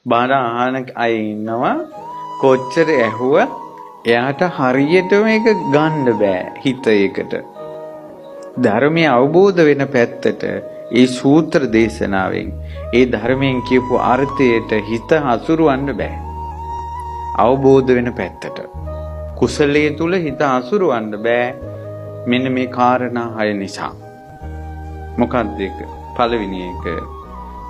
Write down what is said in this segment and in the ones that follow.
බාර අහන අය ඉන්නවා කොච්චර ඇහුවත් එයාට හරියට මේක ගන්න බෑ හිත ඒකට. ධර්මය අවබෝධ වෙන පැත්තට ඒ සූත්‍ර දේශනාවෙන් ඒ ධර්මයෙන් කියපු අර්ථයට හිත හසුරවන්න බෑ. අවබෝධ වෙන පැත්තට කුසලයේ තුල හිත හසුරවන්න බෑ. මෙන්න මේ කාරණා 6 නිසා. මොකක්ද ඒක? පළවෙනි එක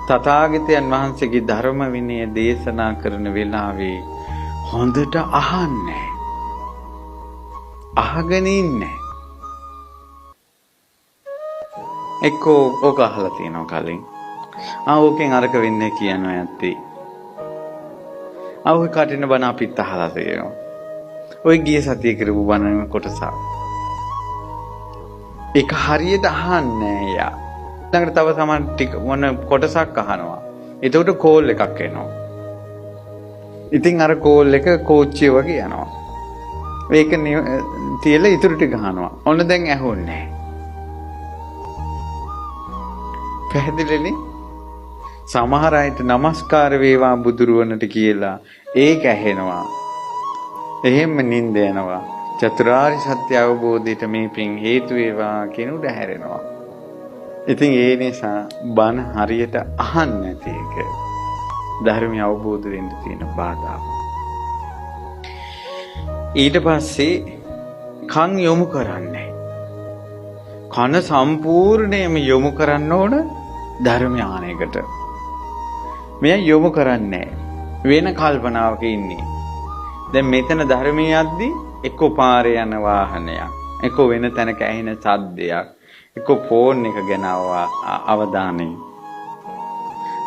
තථාගතයන් වහන්සේගේ ධර්ම විනය දේශනා කරන වෙලාවේ හොඳට අහන්නේ. අහගෙන ඉන්නේ. එක්කෝ ඔක අහලා තියෙනවා කලින්. ඕකෙන් අරක වෙන්නේ කියනවා යත්තේ. ඔය කටින බණ අපිත් අහලා තියෙනවා. ඔය ගිය සතියේ කරපු බණ කොටස. ඒක හරියට අහන්නේ යා. ළඟට තව සමහර ටික මොන කොටසක් අහනවා. එතකොට කෝල් එකක් එනවා. ඉතින් අර කෝල් එක කෝච්චිය වගේ යනවා. ඒක තියලා ඉතුරු ටික අහනවා. ඔන්න දැන් ඇහුන්නේ. පැහැදිලිනේ? සමහර අයට নমස්කාර වේවා බුදුරුවනට කියලා ඒක ඇහෙනවා. එහෙම නින්ද යනවා. චතුරාර්ය සත්‍ය අවබෝධයට මේ පින් හේතු වේවා කියන උඩ හැරෙනවා. ඉතින් ඒ නිසා බණ හරියට අහන්න නැති එක ධර්මය අවබෝධ වෙන්න තියෙන බාධාව. ඊට පස්සේ කන් යොමු කරන්නේ. කන සම්පූර්ණයෙන්ම යොමු කරන්න ඕන ධර්ම ඥානයකට. මෙයා යොමු කරන්නේ වෙන කල්පනාවක ඉන්නේ. දැන් මෙතන ධර්මයේ යද්දී එක්ක පාරේ යන වාහනයක්, එක්ක වෙන තැනක ඇහෙන සද්දයක්, එක්ක ෆෝන් එක ගැන අවධානය.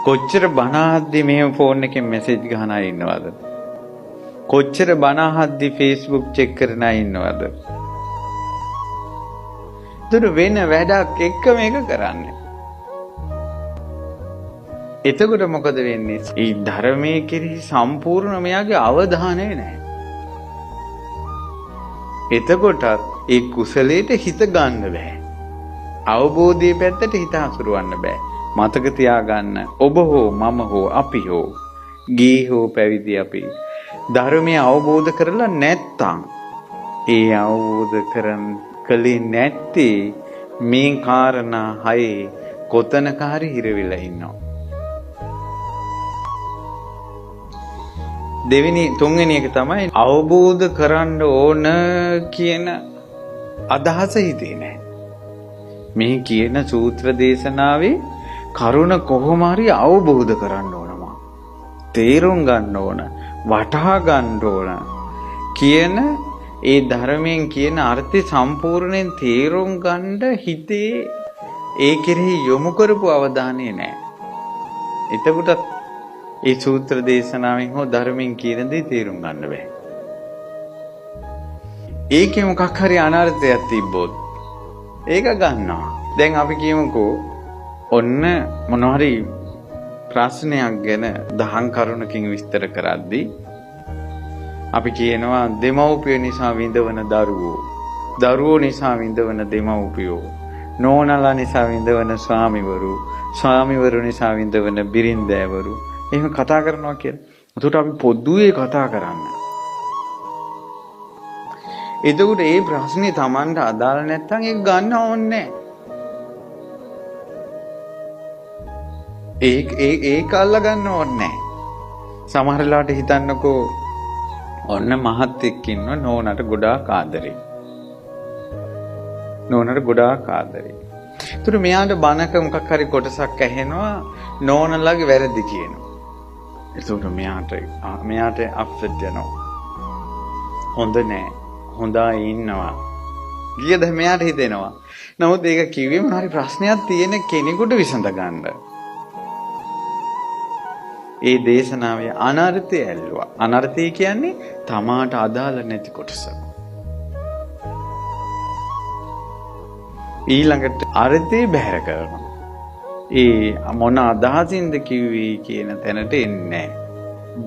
කොච්චර බණ අහද්දී මේ ෆෝන් එකෙන් මෙසේජ් ගහන අය ඉන්නවද? කොච්චර බණ අහද්දී Facebook චෙක් කරන අය ඉන්නවද? දුර වෙන වැඩක් එක්ක මේක කරන්නේ. එතකොට මොකද වෙන්නේ? ඒ ධර්මයේ කෙරෙහි සම්පූර්ණ මෙයාගේ අවධානය නැහැ. එතකොට ඒ කුසලයට හිත ගන්න බෑ. අවබෝධයේ පැත්තට හිත හසුරවන්න බෑ. මතක තියාගන්න ඔබ හෝ මම හෝ අපි හෝ ගී හෝ පැවිදි අපි ධර්මය අවබෝධ කරලා නැත්තම් ඒ අවබෝධ කළේ නැත්තේ මේ කාරණා 6 කොතනක හරි හිර වෙලා ඉන්නවා. තුන්වෙනි එක තමයි අවබෝධ කරන්න ඕන කියන අදහස හිතේ නැහැ. මේ කියන සූත්‍ර දේශනාවේ කරුණ කොහොම හරි අවබෝධ කරන්න ඕනවා. තේරුම් ගන්න ඕන, වටහා ගන්න ඕන කියන ඒ ධර්මයෙන් කියන අර්ථය සම්පූර්ණයෙන් තේරුම් ගන්න හිතේ ඒ කෙරෙහි යොමු කරපු අවධානය නැහැ. එතකොට ඒ සූත්‍ර දේශනාවෙන් හෝ ධර්මයෙන් කියන දේ තේරුම් ගන්න බෑ. ඒකේ මොකක් හරි අනර්ථයක් තිබ්බොත් ඒක ගන්නවා. දැන් අපි කියමුකෝ ඔන්න මොන හරි ප්‍රශ්නයක් ගැන දහම් කරුණකින් විස්තර කරද්දී අපි කියනවා දෙමව්පිය නිසා විඳවන දරුවෝ නිසා විඳවන දෙමව්පියෝ, නෝනලා නිසා විඳවන ස්වාමිවරු නිසා විඳවන බිරින්දෑවරු එහෙම කතා කරනවා කියලා. එතකොට අපි පොදුවේ කතා කරන්න. එතකොට ඒ ප්‍රශ්නේ Tamanට අදාළ නැත්නම් ඒක ගන්න ඕනේ නැහැ. ඒක අල්ල ගන්න ඕනේ නැහැ. සමහර වෙලාවට හිතන්නකෝ ඔන්න මහත්තයෙක් ඉන්න නෝනට ගොඩාක් ආදරේ. ඒතර මෙයාට බනක මොකක් හරි කොටසක් ඇහෙනවා නෝනලාගේ වැරදි කියනවා. ඒතර මෙයාට අප්සෙට් වෙනවා. හොඳ නෑ. හොඳයි ඉන්නවා. ගියද මෙයාට හිතෙනවා. නමුත් ඒක කිව්වේ මොන හරි ප්‍රශ්නයක් තියෙන කෙනෙකුට විසඳ ගන්න. ඒ දේශනාවේ අනර්ථය ඇල්ලුවා. අනර්ථය කියන්නේ තමාට අදාළ නැති කොටස. ඊළඟට අර්ථය බැහැර කරනවා. ඒ මොන අදහසින්ද කිව්වේ කියන තැනට එන්නේ නැහැ.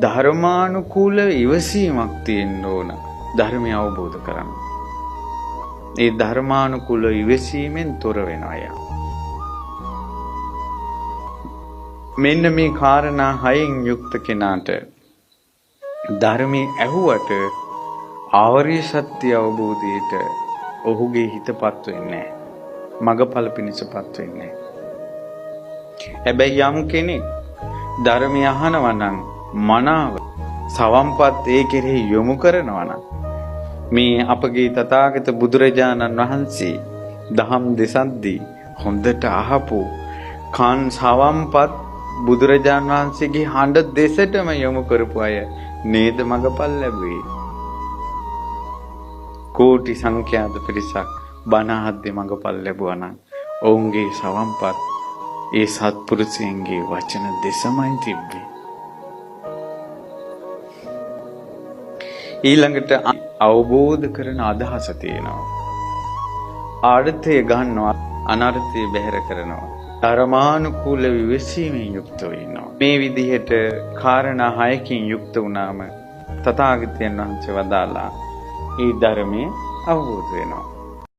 ධර්මානුකූල ඉවසීමක් තියෙන්න ඕන ධර්මය අවබෝධ කරගන්න. ඒ ධර්මානුකූල ඉවසීමෙන් තොර වෙනවා යා. මෙන්න මේ කාරණා 6න් යුක්ත කෙනාට ධර්මයේ ඇහුවට ආර්ය සත්‍ය අවබෝධයට ඔහුගේ හිතපත් වෙන්නේ නැහැ. මගඵල පිණිසපත් වෙන්නේ නැහැ. හැබැයි යම් කෙනෙක් ධර්මය අහනවා නම් මනාව සවම්පත් ඒ කෙරෙහි යොමු කරනවා නම් මේ අපගේ තථාගත බුදුරජාණන් වහන්සේ දහම් දෙසද්දී හොඳට අහපු කන් සවම්පත් බුදුරජාණන් වහන්සේගේ හඬ දෙසටම යොමු කරපු අය නේද මගපල් ලැබුවේ. කෝටි සංඛ්‍යාත පිරිසක් බණ අහද්දී මගපල් ලැබුවා නම් ඔවුන්ගේ සවම්පත් ඒ සත්පුරුෂයන්ගේ වචන දෙසමයි තිබ්බේ. ඊළඟට අවබෝධ කරන අදහස තියෙනවා. ආර්ථය ගන්නවා අනර්ථය බැහැර කරනවා. ධර්මානුකූල විවසීමෙන් යුක්තව ඉන්නවා. මේ විදිහට කාරණා 6කින් යුක්ත වුණාම තථාගතයන් වහන්සේ වදාලා ඒ ධර්මයේ අවබෝධ වෙනවා.